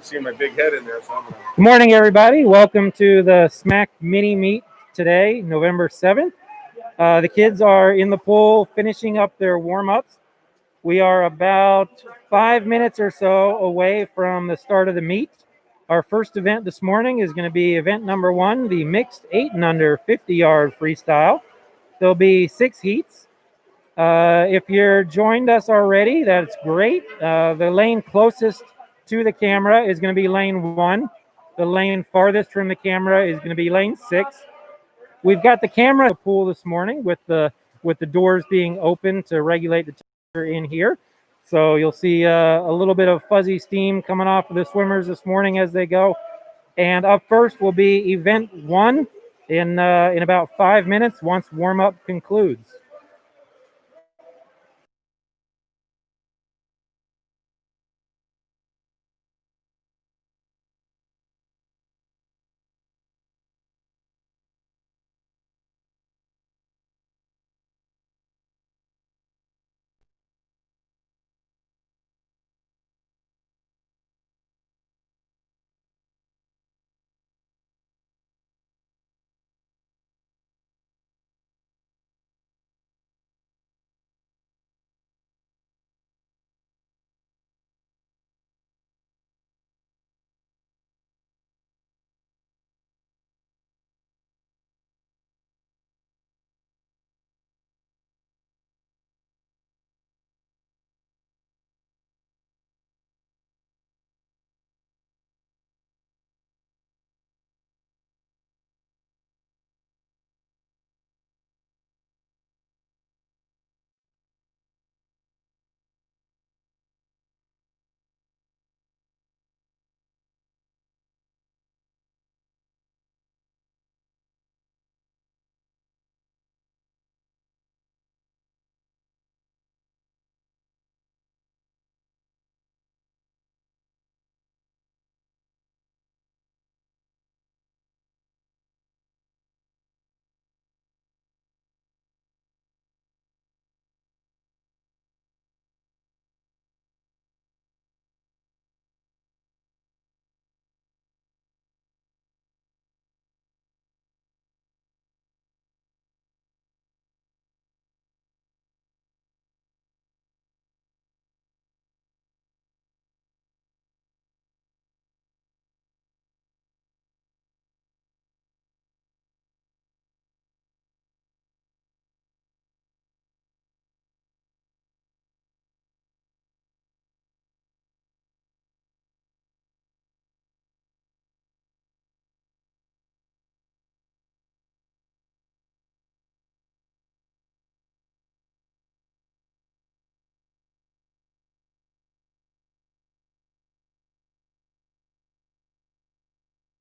See my big head in there. So Good morning, everybody. Welcome to the SMAC mini meet today, November 7th. The kids are in the pool finishing up their warm-ups. We are about 5 minutes or so away from the start of the meet. Our first event this morning is going to be event number 1, the mixed 8 and under 50-yard freestyle. There'll be 6 heats. If you're joined us already, that's great. The lane closest to the camera is going to be lane 1. The lane farthest from the camera is going to be lane 6. We've got the camera in the pool this morning with the doors being open to regulate the temperature in here. So you'll see a little bit of fuzzy steam coming off of the swimmers this morning as they go. And up first will be event 1 in about 5 minutes once warm-up concludes.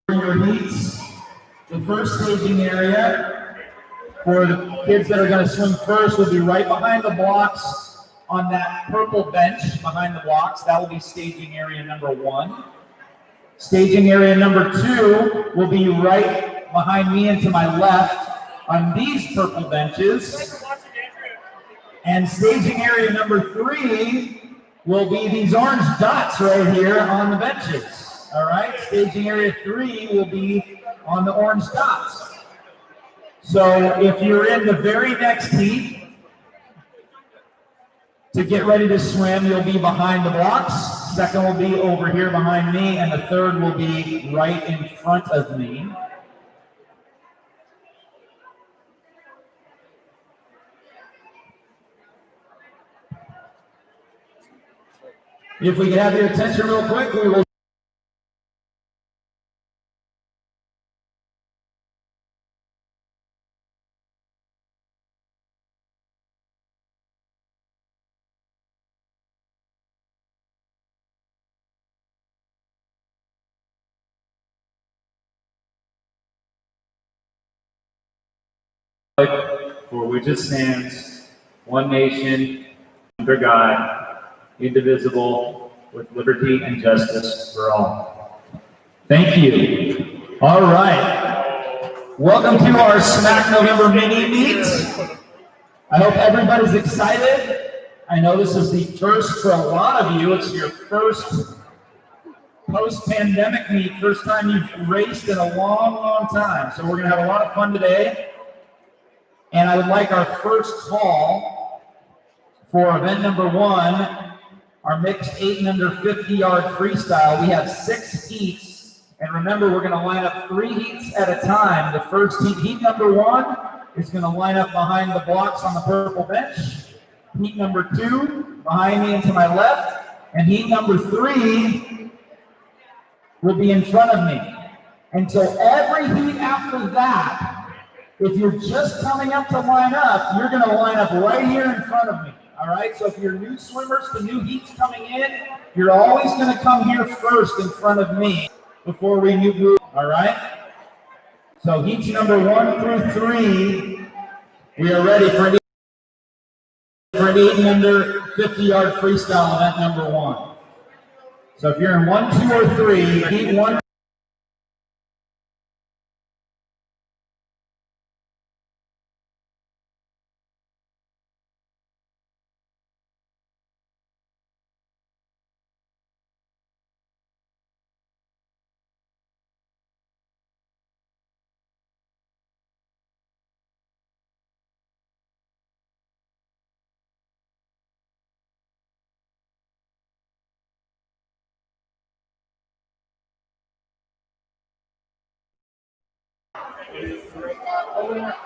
Your heats, the first staging area for the kids that are going to swim first will be right behind the blocks on that purple bench behind the blocks. That will be staging area number 1. Staging area number 2 will be right behind me and to my left on these purple benches. And staging area number 3 will be these orange dots right here on the benches. All right, staging area 3 will be on the orange dots. So if you're in the very next heat, to get ready to swim, you'll be behind the blocks. Second will be over here behind me, and the third will be right in front of me. If we can have your attention real quick, we will. For which it stands, one nation, under God, indivisible, with liberty and justice for all. Thank you. All right. Welcome to our SMAC November mini meet. I hope everybody's excited. I know this is the first for a lot of you. It's your first post-pandemic meet, first time you've raced in a long, long time. So we're going to have a lot of fun today. And I would like our first call for event number 1, our mixed 8 and under 50-yard freestyle. We have 6 heats, and remember, we're going to line up 3 heats at a time. The first heat, heat number 1, is going to line up behind the blocks on the purple bench. Heat number 2, behind me and to my left, and heat number 3 will be in front of me. Until every heat after that, if you're just coming up to line up, you're going to line up right here in front of me. All right? So if you're new swimmers to new heats coming in, you're always going to come here first in front of me before we move. All right? So heats number 1 through 3, we are ready for an 8 and under 50-yard freestyle event number 1. So if you're in 1, 2, or 3, heat 1.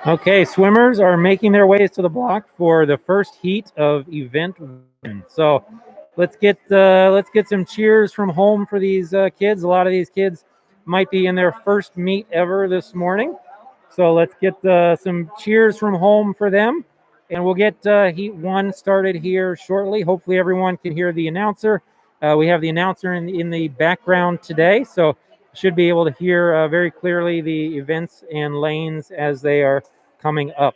Okay, swimmers are making their ways to the block for the first heat of event 1. So let's get some cheers from home for these kids. A lot of these kids might be in their first meet ever this morning. So let's get some cheers from home for them, and we'll get heat 1 started here shortly. Hopefully everyone can hear the announcer. We have the announcer in the background today, so should be able to hear very clearly the events and lanes as they are coming up.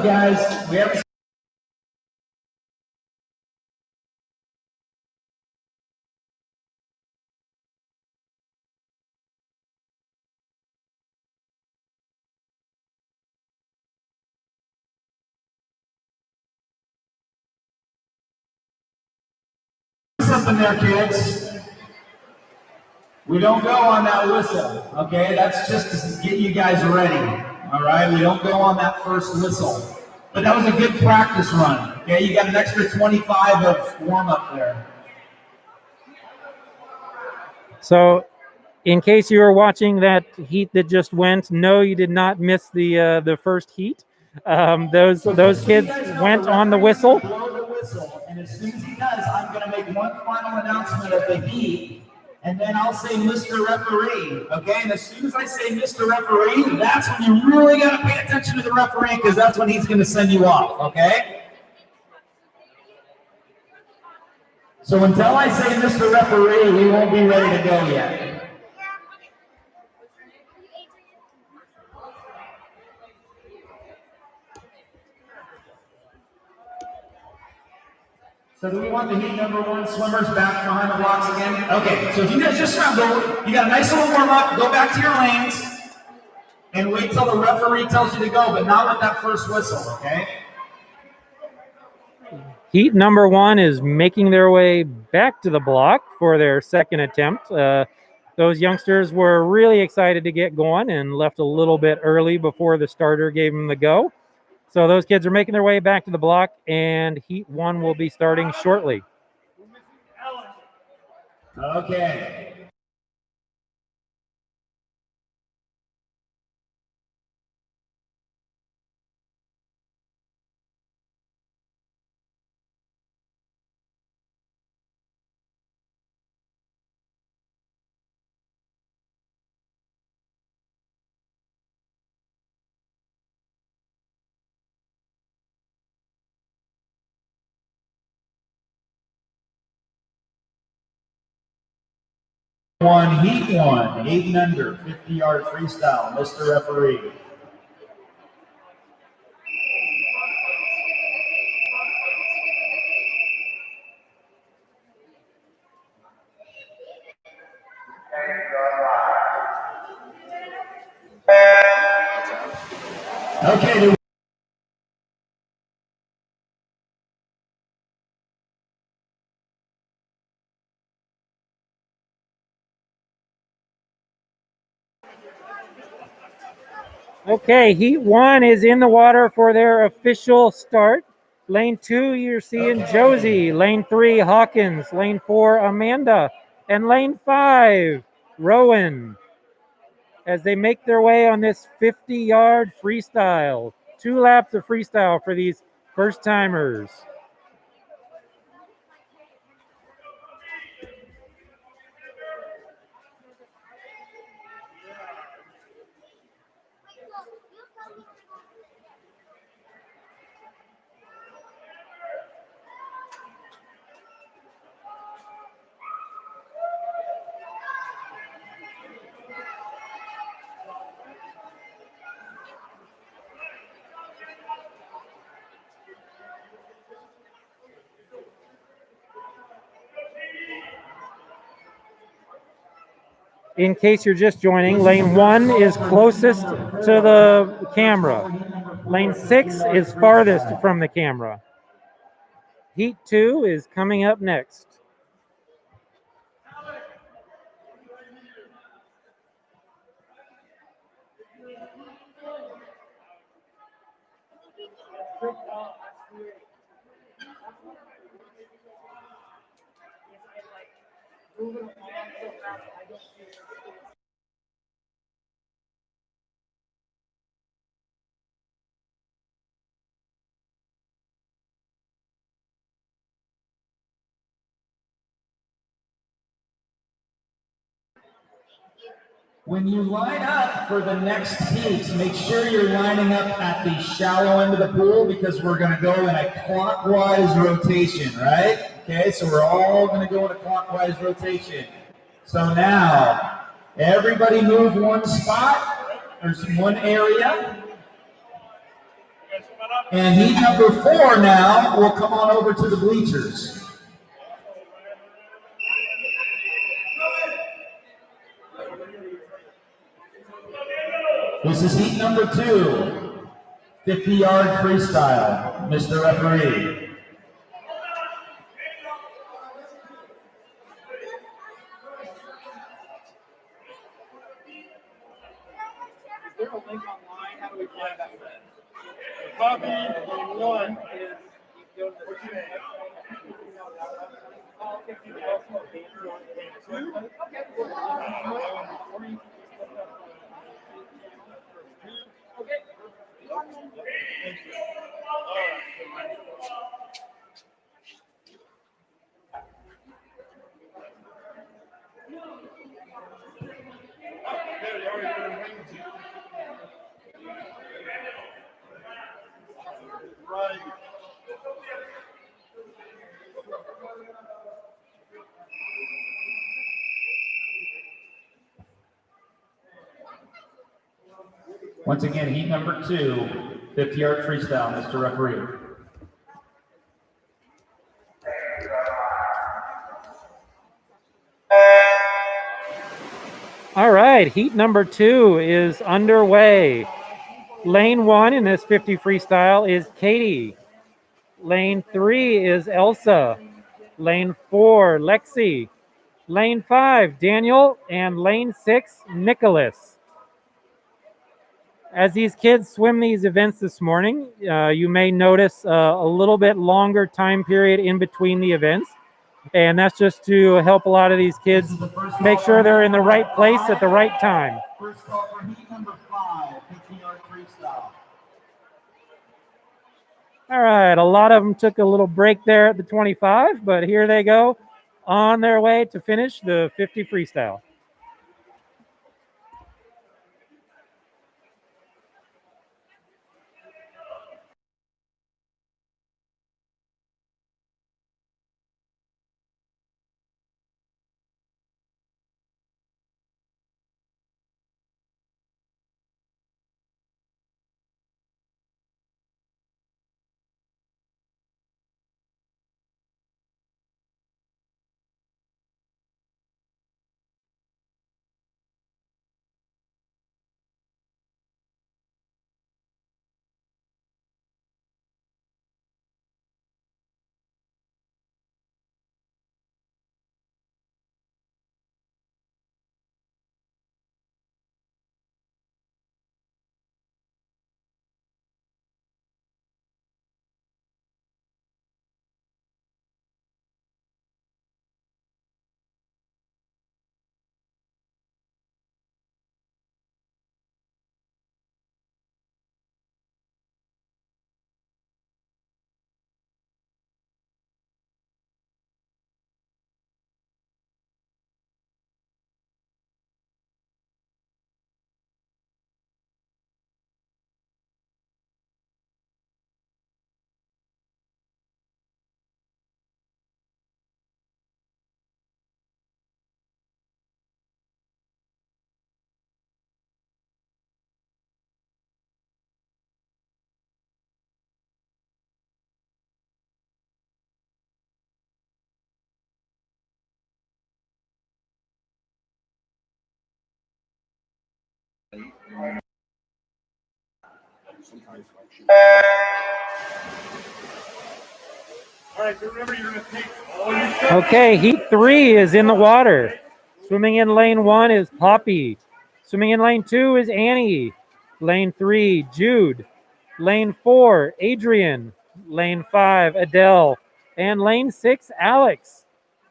Guys, we have something there, kids. We don't go on that whistle, okay? That's just to get you guys ready, all right? We don't go on that first whistle. But that was a good practice run, okay? You got an extra 25 of warm-up there. So in case you were watching that heat that just went, no, you did not miss the first heat. Those kids went on the whistle. Blow the whistle, and as soon as he does, I'm going to make one final announcement of the heat, and then I'll say Mr. Referee, okay? And as soon as I say Mr. Referee, that's when you really got to pay attention to the referee, because that's when he's going to send you off, okay? So until I say Mr. Referee, we won't be ready to go yet. So do we want the heat number 1 swimmers back behind the blocks again? Okay, so if you guys just go, you got a nice little warm up, go back to your lanes, and wait till the referee tells you to go, but not with that first whistle, okay? Heat number 1 is making their way back to the block for their second attempt. Those youngsters were really excited to get going and left a little bit early before the starter gave them the go. So those kids are making their way back to the block, and Heat 1 will be starting shortly. Okay. Heat 1, 8 and under, 50-yard freestyle, Mr. Referee. Okay. Okay, Heat 1 is in the water for their official start. Lane 2, you're seeing Josie. Lane 3, Hawkins. Lane 4, Amanda. And lane 5, Rowan. As they make their way on this 50-yard freestyle. 2 laps of freestyle for these first-timers. In case you're just joining, lane 1 is closest to the camera. Lane 6 is farthest from the camera. Heat 2 is coming up next. When you line up for the next heat, make sure you're lining up at the shallow end of the pool because we're going to go in a clockwise rotation, right? Okay, so we're all going to go in a clockwise rotation. So now, everybody move one spot, or one area. And heat number 4 now will come on over to the bleachers. This is heat number 2, 50-yard freestyle, Mr. Referee. Is there a link online? How do we find that? Copy 1 is you go to Right. Once again, heat number 2, 50-yard freestyle, Mr. Referee. All right, heat number 2 is underway. Lane 1 in this 50 freestyle is Katie. Lane 3 is Elsa. Lane 4, Lexi. Lane 5, Daniel. And lane 6, Nicholas. As these kids swim these events this morning, you may notice a little bit longer time period in between the events. And that's just to help a lot of these kids make sure they're in the right place at the right time. First call for heat number 5, 50-yard freestyle. All right, a lot of them took a little break there at the 25, but here they go on their way to finish the 50 freestyle. All right, so remember you're going to take all your stuff. Okay, heat 3 is in the water. Swimming in lane 1 is Poppy. Swimming in lane 2 is Annie. Lane 3, Jude. Lane 4, Adrian. Lane 5, Adele. And lane 6, Alex.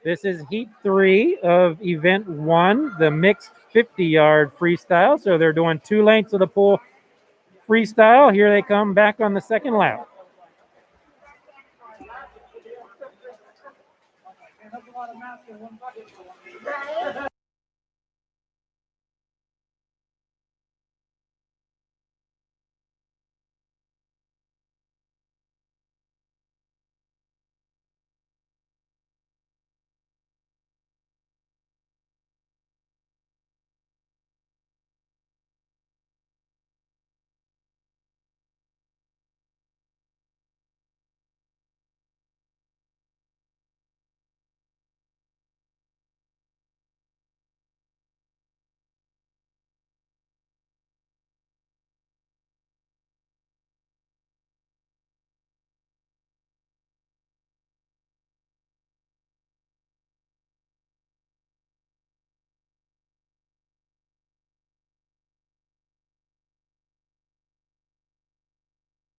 This is heat 3 of event 1, the mixed 50-yard freestyle. So they're doing 2 lengths of the pool freestyle. Here they come back on the second lap.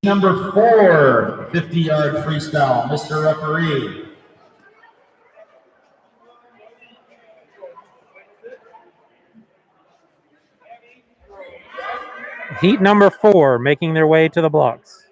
Number 4, 50-yard freestyle, Mr. Referee. Heat number 4 making their way to the blocks.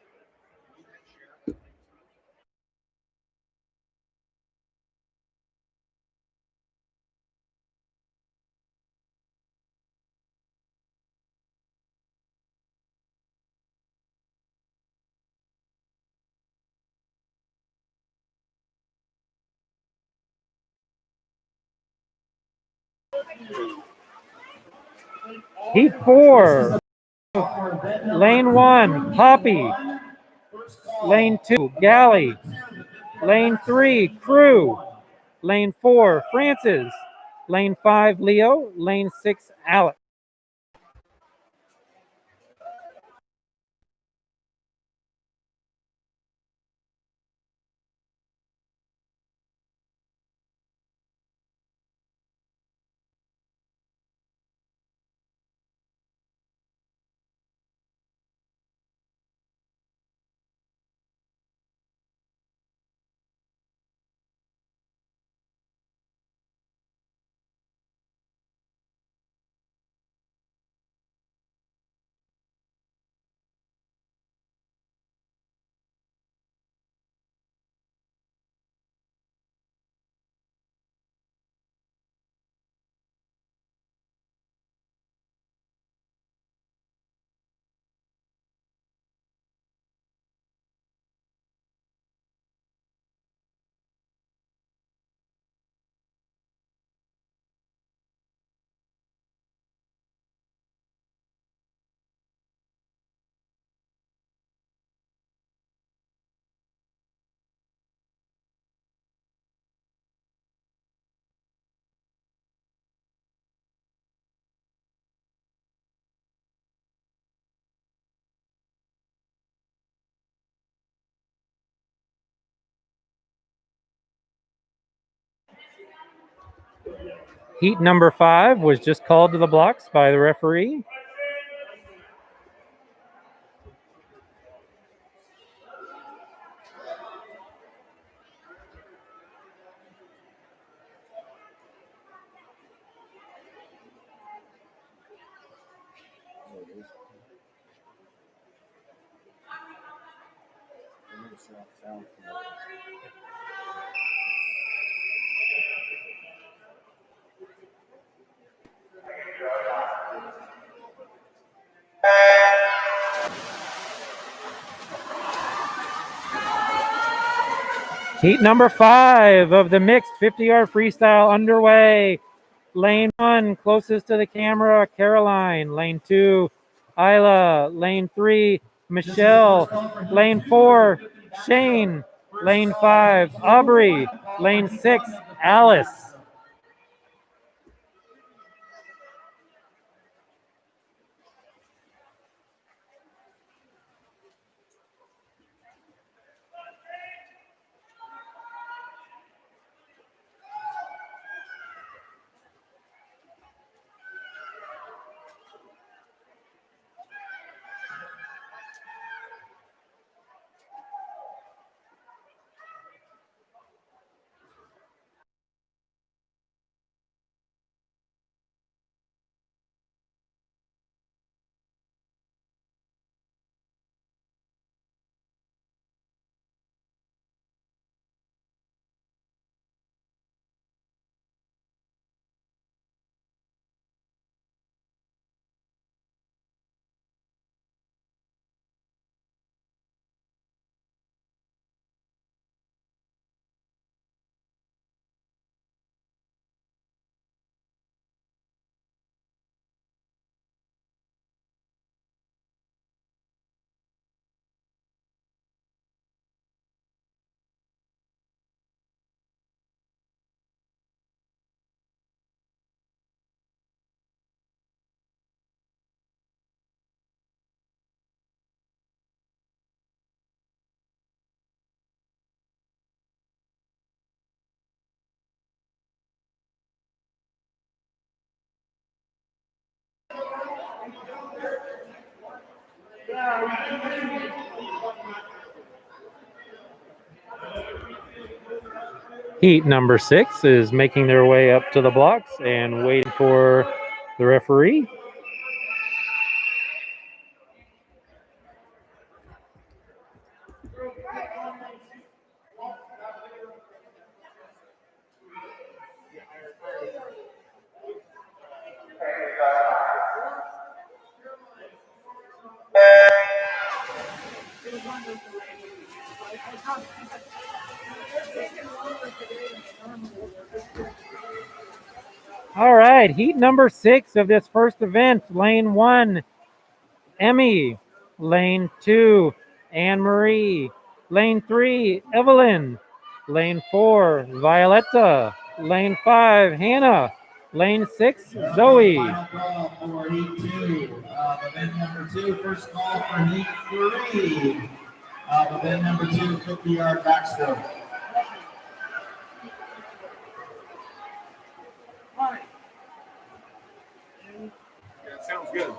Heat 4. Lane 1, Poppy. Lane 2, Galley. Lane 3, Crew. Lane 4, Francis. Lane 5, Leo. Lane 6, Alex. Heat number 5 was just called to the blocks by the referee. Heat number 5 of the mixed 50-yard freestyle underway. Lane 1, closest to the camera, Caroline. Lane 2, Isla. Lane 3, Michelle. Lane 4, Shane. Lane 5, Aubrey. Lane 6, Alice. Heat number 6 is making their way up to the blocks and waiting for the referee. All right, heat number 6 of this first event. Lane 1, Emmy. Lane 2, Anne-Marie. Lane 3, Evelyn. Lane 4, Violetta. Lane 5, Hannah. Lane 6, Zoe. Final call for heat 2 of event number 2. First call for heat 3 of event number 2, 50-yard backstroke. Yeah, sounds good.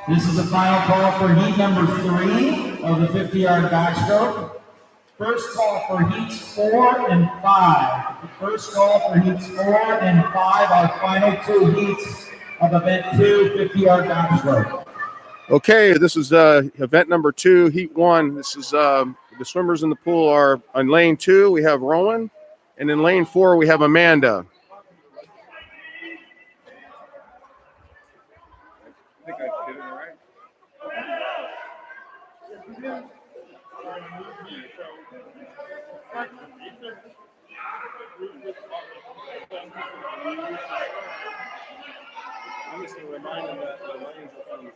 This is the final call for heat number 3 of the 50-yard backstroke. First call for heats 4 and 5. The first call for heats 4 and 5 are final 2 heats of event 2, 50-yard backstroke. Okay, this is event number 2, heat 1. This is the swimmers in the pool are on lane 2. We have Rowan, and in lane 4 we have Amanda. I think I did it all right. I'm just going to remind them that the lanes are from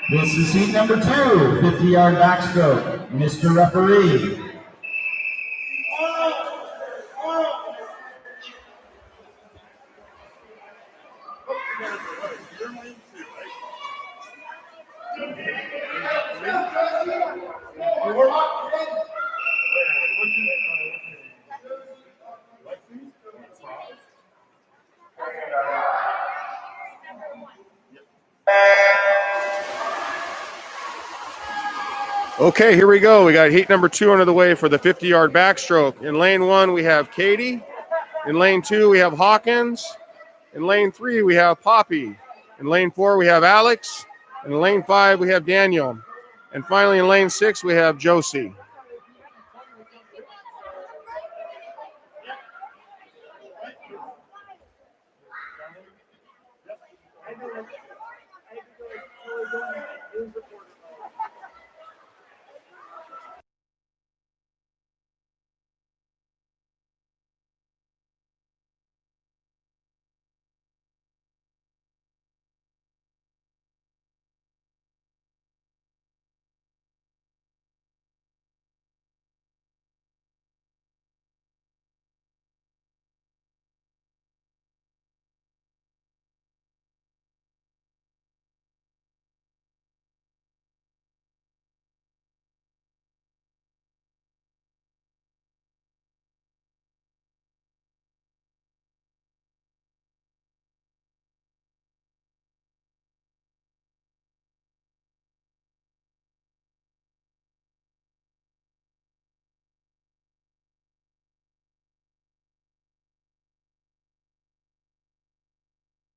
This is heat number 2, 50-yard backstroke. Mr. Referee. Okay, here we go. We got heat number 2 under the way for the 50-yard backstroke. In lane 1, we have Katie. In lane 2, we have Hawkins. In lane 3, we have Poppy. In lane 4, we have Alex. In lane 5, we have Daniel. And finally, in lane 6, we have Josie.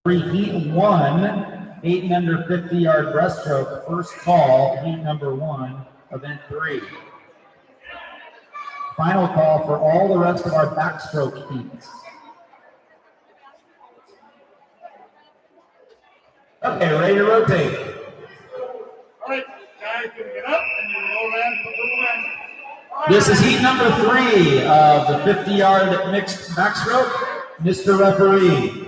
Heat 1, 8 and under 50-yard breaststroke. First call, heat number 1, event 3. Final call for all the rest of our backstroke heats. Okay, ready to rotate. All right, guys, you get up and you roll around for a little bit. This is heat number 3 of the 50-yard mixed backstroke. Mr. Referee.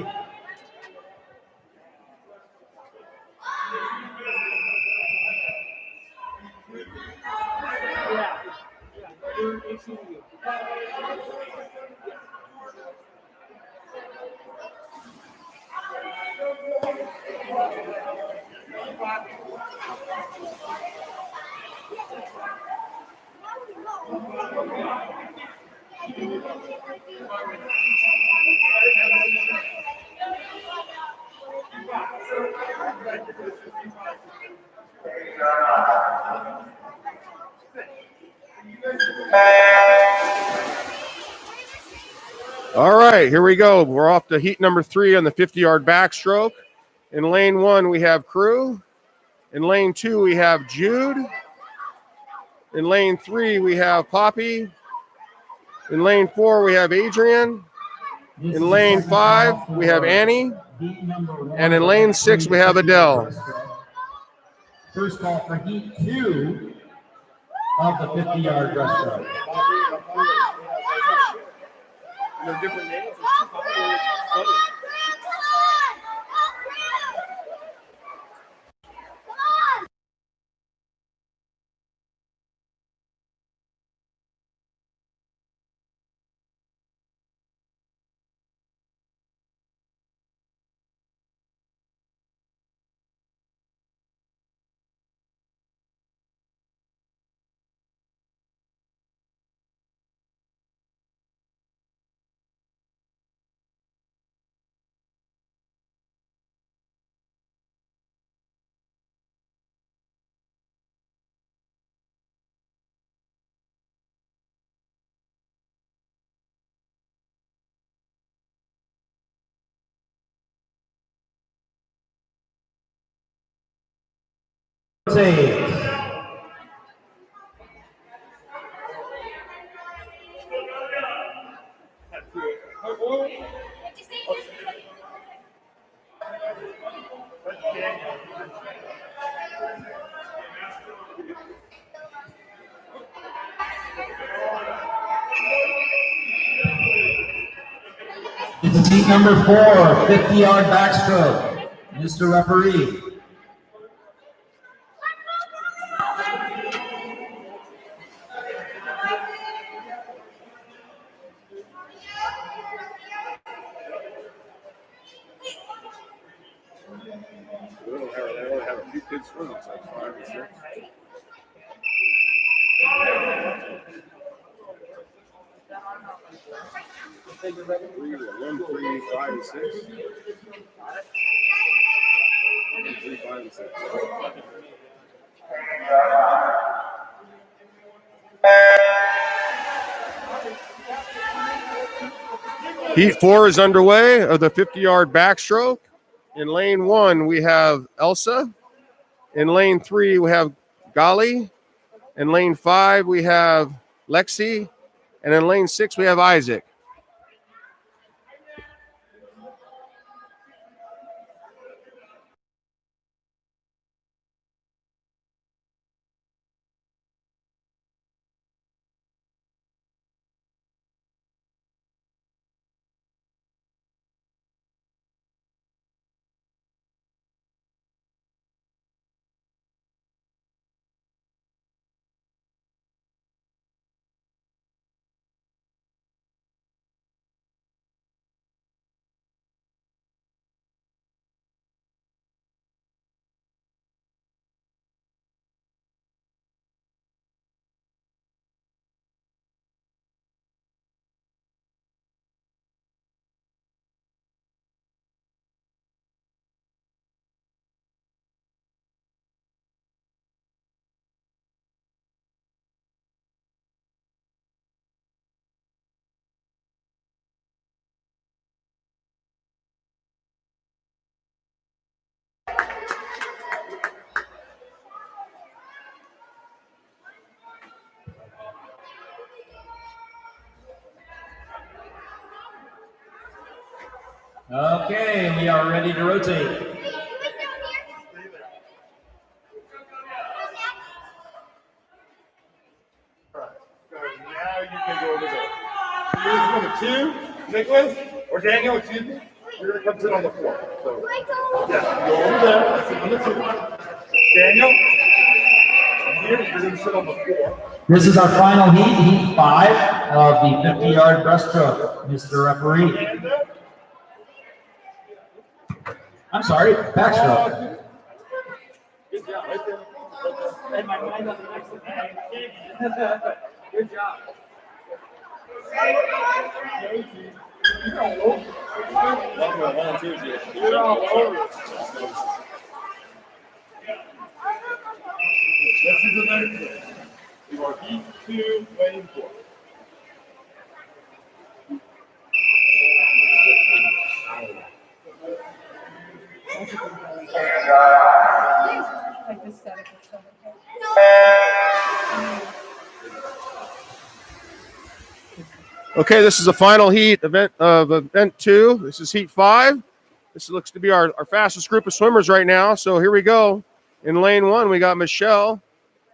All right, here we go. We're off to heat number 3 on the 50-yard backstroke. In lane 1, we have Crew. In lane 2, we have Jude. In lane 3, we have Poppy. In lane 4, we have Adrian. In lane 5, we have Annie. And in lane 6, we have Adele. First call for heat 2 of the 50-yard breaststroke. Different names. Rotate. It's heat number 4, 50-yard backstroke. Mr. Referee. They only have a few kids swimming, so it's 5 and 6. One, 3, 5, and 6. 1, 3, 5, and 6. Heat 4 is underway of the 50-yard backstroke. In lane 1, we have Elsa. In lane 3, we have Gali. In lane 5, we have Lexi. And in lane 6, we have Isaac. Okay, we are ready to rotate. Now you can go over there. Here's number 2, Nicholas, or Daniel, excuse me. You're going to come sit on the floor. So, yeah, go over there, sit on the 2. Daniel, here, you're going to sit on the floor. This is our final heat, heat 5 of the 50-yard breaststroke, Mr. Referee. I'm sorry, backstroke. Good job, right there. And my mind on the next one. Good job. You're all over. You're all over. This is the next one. You are heat 2, lane 4. Like the static or something. Okay, this is the final heat event of event 2. This is heat 5. This looks to be our fastest group of swimmers right now. So here we go. In lane 1, we got Michelle.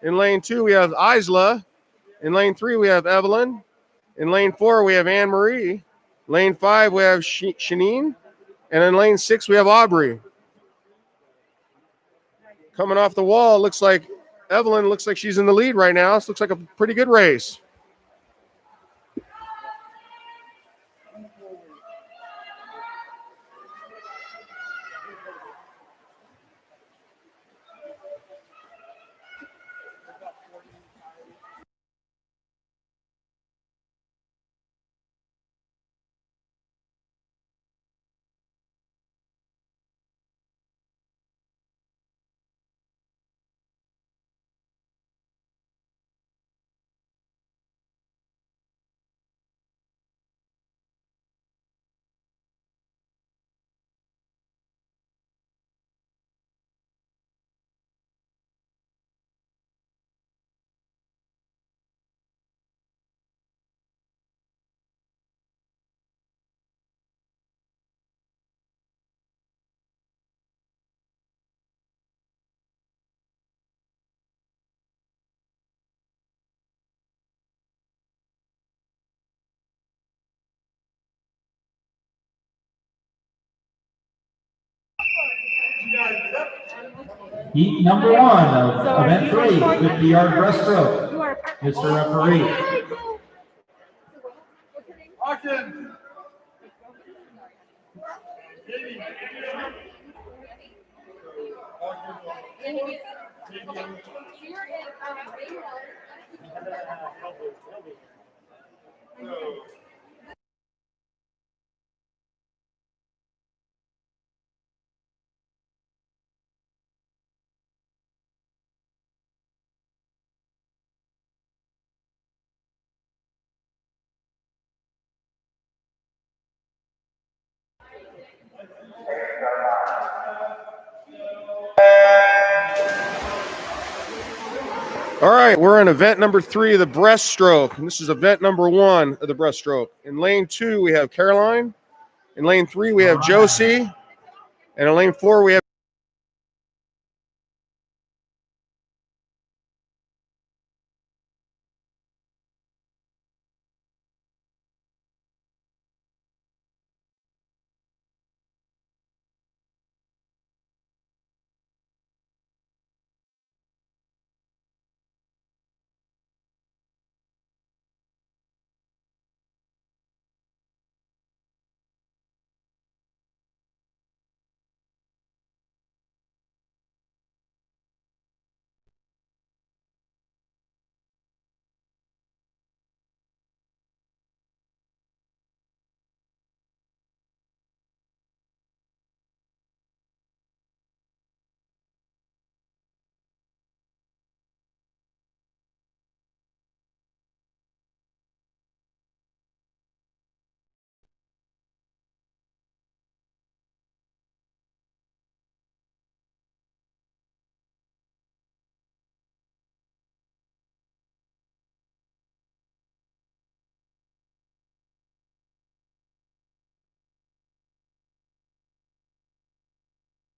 In lane 2, we have Isla. In lane 3, we have Evelyn. In lane 4, we have Anne Marie. Lane 5, we have Shanine. And in lane 6, we have Aubrey. Coming off the wall, looks like Evelyn looks like she's in the lead right now. This looks like a pretty good race. Heat number 1 of event 3, 50-yard breaststroke, Mr. Referee. Auction. All right, we're in event number 3 of the breaststroke, and this is event number 1 of the breaststroke. In lane 2, we have Caroline. In lane 3, we have Josie. And in lane 4, we have